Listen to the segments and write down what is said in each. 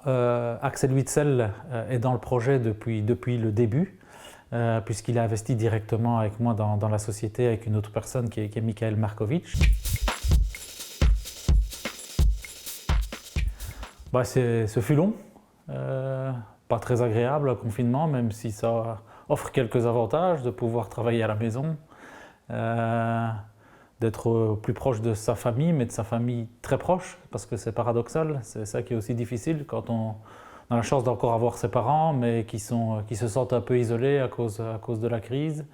Axel Witsel est dans le projet depuis le début, puisqu'il a investi directement avec moi dans la société, avec une autre personne qui est Michael Markovic. Ce fut long, pas très agréable le confinement, même si ça offre quelques avantages de pouvoir travailler à la maison, d'être plus proche de sa famille, mais de sa famille très proche, parce que c'est paradoxal, c'est ça qui est aussi difficile quand on a la chance d'encore avoir ses parents, mais qui se sentent un peu isolés à cause de la crise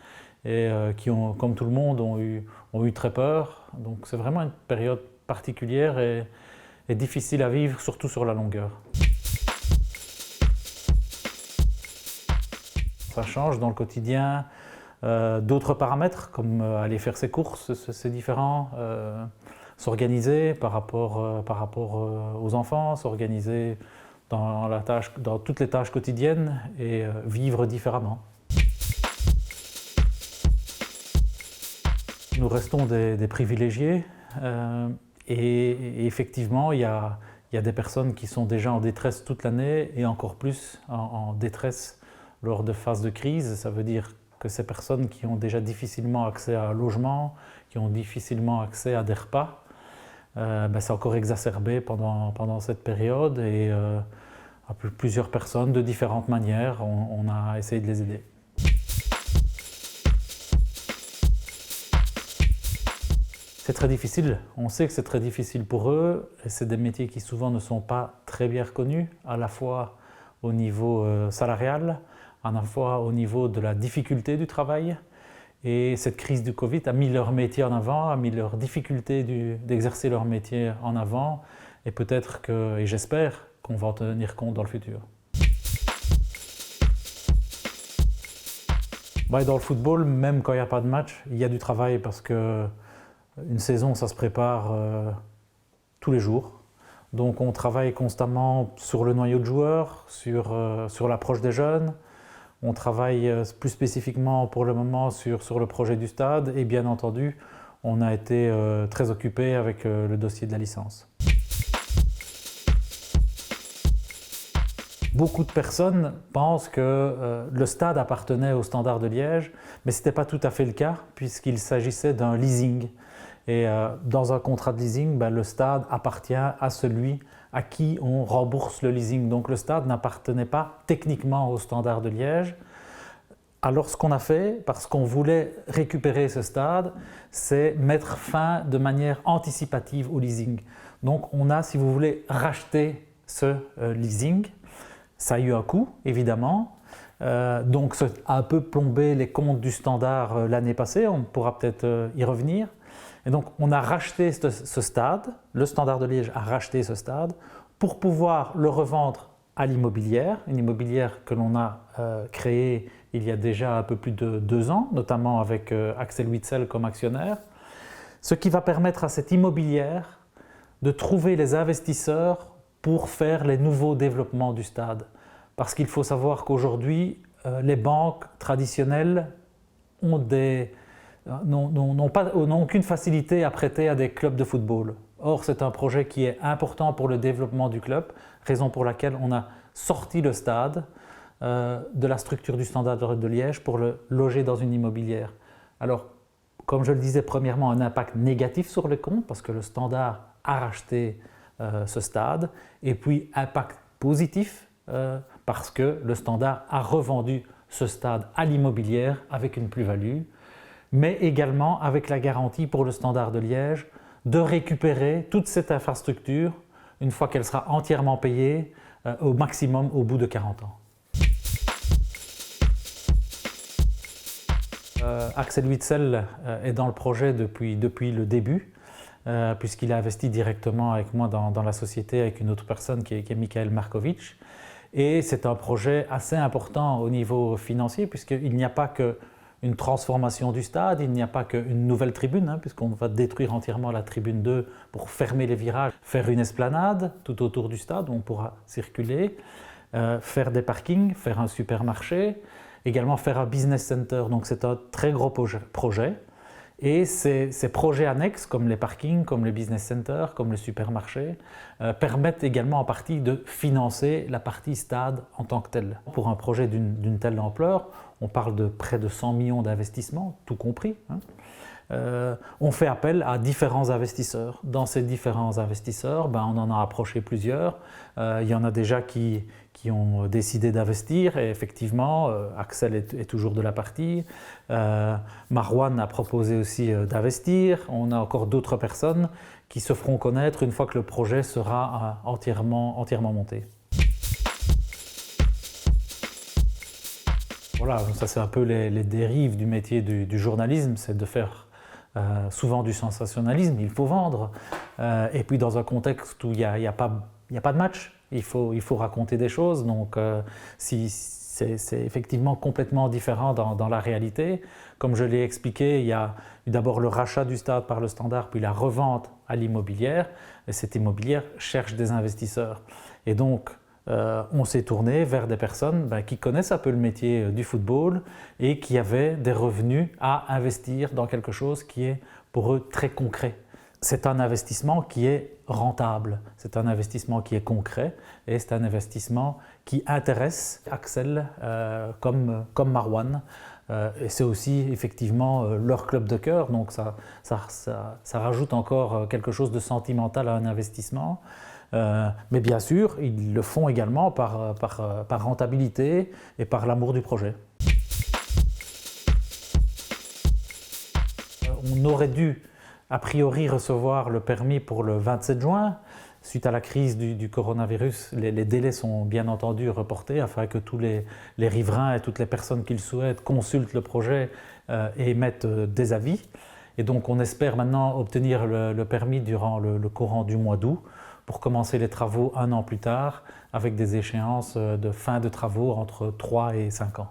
et qui, comme tout le monde, ont eu très peur. Donc c'est vraiment une période particulière et difficile à vivre, surtout sur la longueur. Ça change dans le quotidien d'autres paramètres, comme aller faire ses courses, c'est différent, s'organiser par rapport aux enfants, s'organiser dans toutes les tâches quotidiennes et vivre différemment. Nous restons des privilégiés et effectivement, il y a des personnes qui sont déjà en détresse toute l'année et encore plus en détresse lors de phases de crise. Ça veut dire que ces personnes qui ont déjà difficilement accès à un logement, qui ont difficilement accès à des repas, c'est encore exacerbé pendant cette période et à plusieurs personnes de différentes manières, on a essayé de les aider. C'est très difficile, on sait que c'est très difficile pour eux et c'est des métiers qui souvent ne sont pas très bien reconnus, à la fois au niveau salarial, à la fois au niveau de la difficulté du travail. Et cette crise du Covid a mis leur métier en avant, a mis leur difficulté d'exercer leur métier en avant et peut-être et j'espère qu'on va en tenir compte dans le futur. Dans le football, même quand il n'y a pas de match, il y a du travail parce que une saison, ça se prépare tous les jours. Donc on travaille constamment sur le noyau de joueurs, sur l'approche des jeunes. On travaille plus spécifiquement pour le moment sur le projet du stade et bien entendu, on a été très occupé avec le dossier de la licence. Beaucoup de personnes pensent que le stade appartenait au Standard de Liège, mais ce n'était pas tout à fait le cas puisqu'il s'agissait d'un leasing. Et dans un contrat de leasing, le stade appartient à celui à qui on rembourse le leasing. Donc le stade n'appartenait pas techniquement au Standard de Liège. Alors ce qu'on a fait, parce qu'on voulait récupérer ce stade, c'est mettre fin de manière anticipative au leasing. Donc on a, si vous voulez, racheté ce leasing. Ça a eu un coût, évidemment. Donc ça a un peu plombé les comptes du Standard l'année passée, on pourra peut-être y revenir. Et donc on a racheté ce stade, le Standard de Liège a racheté ce stade pour pouvoir le revendre à l'immobilière, une immobilière que l'on a créée il y a déjà un peu plus de 2 ans, notamment avec Axel Witsel comme actionnaire, ce qui va permettre à cette immobilière de trouver les investisseurs pour faire les nouveaux développements du stade. Parce qu'il faut savoir qu'aujourd'hui, les banques traditionnelles n'ont aucune facilité à prêter à des clubs de football. Or, c'est un projet qui est important pour le développement du club, raison pour laquelle on a sorti le stade de la structure du Standard de Liège pour le loger dans une immobilière. Alors, comme je le disais, premièrement, un impact négatif sur les comptes parce que le Standard a racheté ce stade, et puis impact positif parce que le Standard a revendu ce stade à l'immobilière avec une plus-value, mais également avec la garantie pour le Standard de Liège de récupérer toute cette infrastructure une fois qu'elle sera entièrement payée au maximum au bout de 40 ans. Axel Witsel est dans le projet depuis le début, puisqu'il a investi directement avec moi dans la société avec une autre personne qui est Michael Markovic. Et c'est un projet assez important au niveau financier puisqu'il n'y a pas qu'une transformation du stade, il n'y a pas qu'une nouvelle tribune, puisqu'on va détruire entièrement la tribune 2 pour fermer les virages, faire une esplanade tout autour du stade où on pourra circuler, faire des parkings, faire un supermarché, également faire un business center. Donc c'est un très gros projet. Et ces projets annexes, comme les parkings, comme les business centers, comme les supermarchés, permettent également en partie de financer la partie stade en tant que telle. Pour un projet d'une telle ampleur, on parle de près de 100 millions d'investissements, tout compris. On fait appel à différents investisseurs. Dans ces différents investisseurs, on en a approché plusieurs. Il y en a déjà qui ont décidé d'investir et effectivement, Axel est toujours de la partie. Marwan a proposé aussi d'investir. On a encore d'autres personnes qui se feront connaître une fois que le projet sera entièrement monté. Voilà, ça c'est un peu les dérives du métier du journalisme, c'est de faire souvent du sensationnalisme, il faut vendre. Et puis dans un contexte où il n'y a pas de match, il faut raconter des choses. Donc c'est effectivement complètement différent dans la réalité. Comme je l'ai expliqué, il y a eu d'abord le rachat du stade par le Standard, puis la revente à l'immobilière. Et cette immobilière cherche des investisseurs. Et donc, on s'est tourné vers des personnes qui connaissent un peu le métier du football et qui avaient des revenus à investir dans quelque chose qui est pour eux très concret. C'est un investissement qui est rentable, c'est un investissement qui est concret et c'est un investissement qui intéresse Axel comme Marwan. Et c'est aussi effectivement leur club de cœur, donc ça rajoute encore quelque chose de sentimental à un investissement. Mais bien sûr, ils le font également par rentabilité et par l'amour du projet. On aurait dû a priori recevoir le permis pour le 27 juin. Suite à la crise du coronavirus, les délais sont bien entendu reportés afin que tous les riverains et toutes les personnes qui le souhaitent consultent le projet et émettent des avis. Et donc on espère maintenant obtenir le permis durant le courant du mois d'août pour commencer les travaux un an plus tard avec des échéances de fin de travaux entre 3 et 5 ans.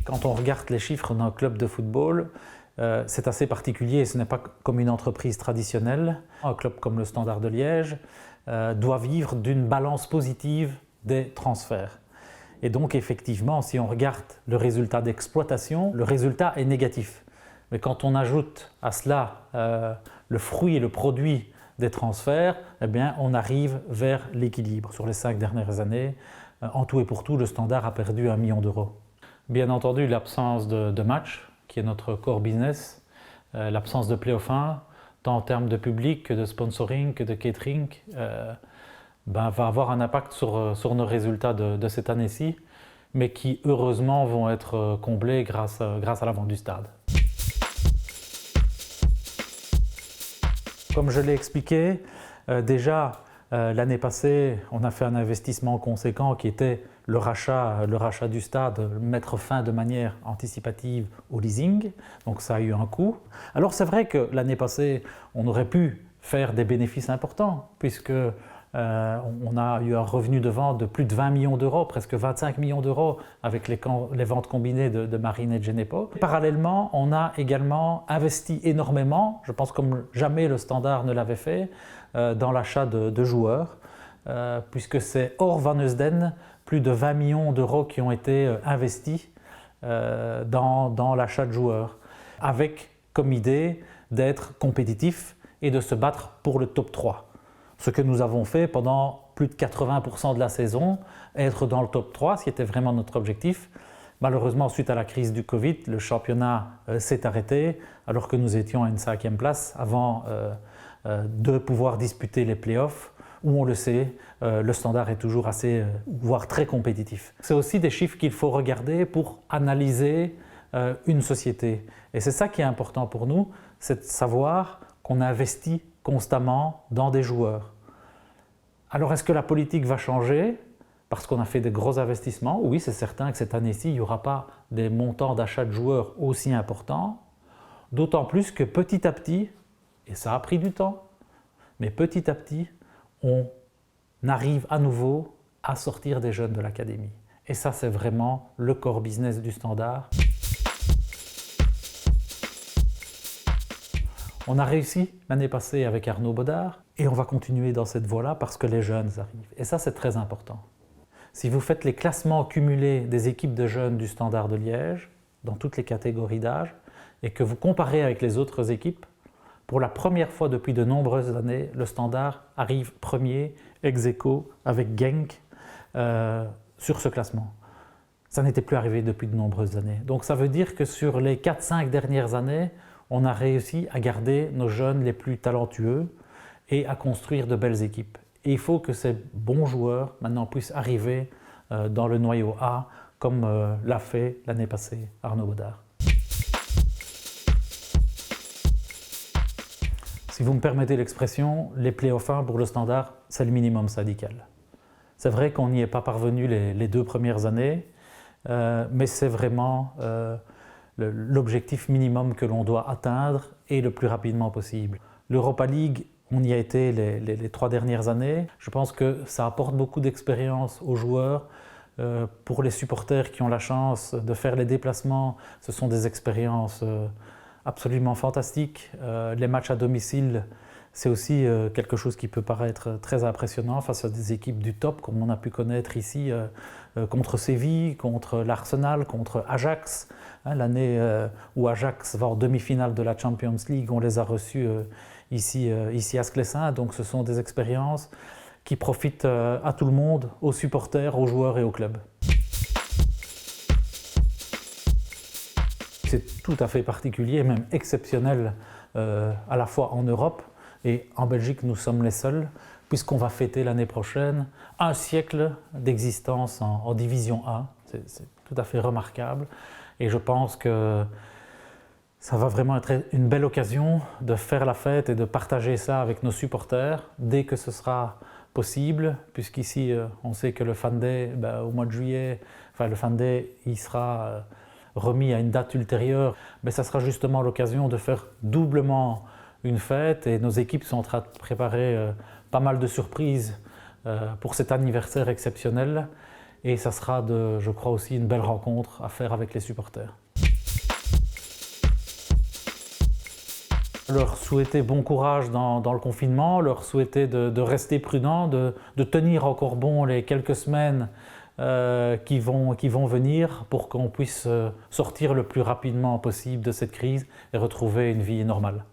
Quand on regarde les chiffres d'un club de football, c'est assez particulier, ce n'est pas comme une entreprise traditionnelle. Un club comme le Standard de Liège doit vivre d'une balance positive des transferts. Et donc effectivement, si on regarde le résultat d'exploitation, le résultat est négatif. Mais quand on ajoute à cela le fruit et le produit des transferts, eh bien, on arrive vers l'équilibre. Sur les 5 dernières années, en tout et pour tout, le Standard a perdu 1 million d'euros. Bien entendu, l'absence de match, qui est notre core business, l'absence de play-off 1, tant en termes de public que de sponsoring, que de catering, va avoir un impact sur nos résultats de cette année-ci, mais qui heureusement vont être comblés grâce à la vente du stade. Comme je l'ai expliqué, déjà l'année passée, on a fait un investissement conséquent qui était le rachat du stade, mettre fin de manière anticipative au leasing, donc ça a eu un coût. Alors c'est vrai que l'année passée, on aurait pu faire des bénéfices importants puisque on a eu un revenu de vente de plus de 20 millions d'euros, presque 25 millions d'euros avec les ventes combinées de Marine et de Genepo. Parallèlement, on a également investi énormément, je pense comme jamais le Standard ne l'avait fait, dans l'achat de joueurs, puisque c'est hors Van Heusden, plus de 20 millions d'euros qui ont été investis dans l'achat de joueurs, avec comme idée d'être compétitif et de se battre pour le top 3. Ce que nous avons fait pendant plus de 80% de la saison, être dans le top 3, ce qui était vraiment notre objectif. Malheureusement, suite à la crise du Covid, le championnat s'est arrêté alors que nous étions à une 5e place avant de pouvoir disputer les playoffs où on le sait, le Standard est toujours assez, voire très compétitif. C'est aussi des chiffres qu'il faut regarder pour analyser une société. Et c'est ça qui est important pour nous, c'est de savoir qu'on investit constamment dans des joueurs. Alors est-ce que la politique va changer parce qu'on a fait des gros investissements? Oui, c'est certain que cette année-ci, il n'y aura pas des montants d'achat de joueurs aussi importants, d'autant plus que petit à petit, et ça a pris du temps, mais petit à petit, on arrive à nouveau à sortir des jeunes de l'académie. Et ça, c'est vraiment le core business du Standard. On a réussi l'année passée avec Arnaud Baudard et on va continuer dans cette voie-là parce que les jeunes arrivent. Et ça, c'est très important. Si vous faites les classements cumulés des équipes de jeunes du Standard de Liège, dans toutes les catégories d'âge, et que vous comparez avec les autres équipes, pour la première fois depuis de nombreuses années, le Standard arrive premier, ex aequo, avec Genk, sur ce classement. Ça n'était plus arrivé depuis de nombreuses années. Donc ça veut dire que sur les 4-5 dernières années, on a réussi à garder nos jeunes les plus talentueux et à construire de belles équipes. Et il faut que ces bons joueurs maintenant puissent arriver dans le noyau A, comme l'a fait l'année passée Arnaud Baudard. Si vous me permettez l'expression, les playoffs 1 pour le Standard, c'est le minimum syndical. C'est vrai qu'on n'y est pas parvenu les 2 premières années, mais c'est vraiment l'objectif minimum que l'on doit atteindre et le plus rapidement possible. L'Europa League, on y a été les 3 dernières années. Je pense que ça apporte beaucoup d'expérience aux joueurs. Pour les supporters qui ont la chance de faire les déplacements, ce sont des expériences absolument fantastiques. Les matchs à domicile, c'est aussi quelque chose qui peut paraître très impressionnant face à des équipes du top, comme on a pu connaître ici contre Séville, contre l'Arsenal, contre Ajax. L'année où Ajax va en demi-finale de la Champions League, on les a reçus ici à Sclessin. Donc ce sont des expériences qui profitent à tout le monde, aux supporters, aux joueurs et au club. C'est tout à fait particulier, même exceptionnel à la fois en Europe et en Belgique, nous sommes les seuls, puisqu'on va fêter l'année prochaine un siècle d'existence en Division A. C'est tout à fait remarquable et je pense que ça va vraiment être une belle occasion de faire la fête et de partager ça avec nos supporters dès que ce sera possible, puisqu'ici on sait que le Fan Day, au mois de juillet, le Fan Day il sera remis à une date ultérieure, mais ça sera justement l'occasion de faire doublement une fête et nos équipes sont en train de préparer pas mal de surprises pour cet anniversaire exceptionnel et ça sera, je crois aussi, une belle rencontre à faire avec les supporters. Leur souhaiter bon courage dans le confinement, leur souhaiter de rester prudents, de tenir encore bon les quelques semaines qui vont venir pour qu'on puisse sortir le plus rapidement possible de cette crise et retrouver une vie normale.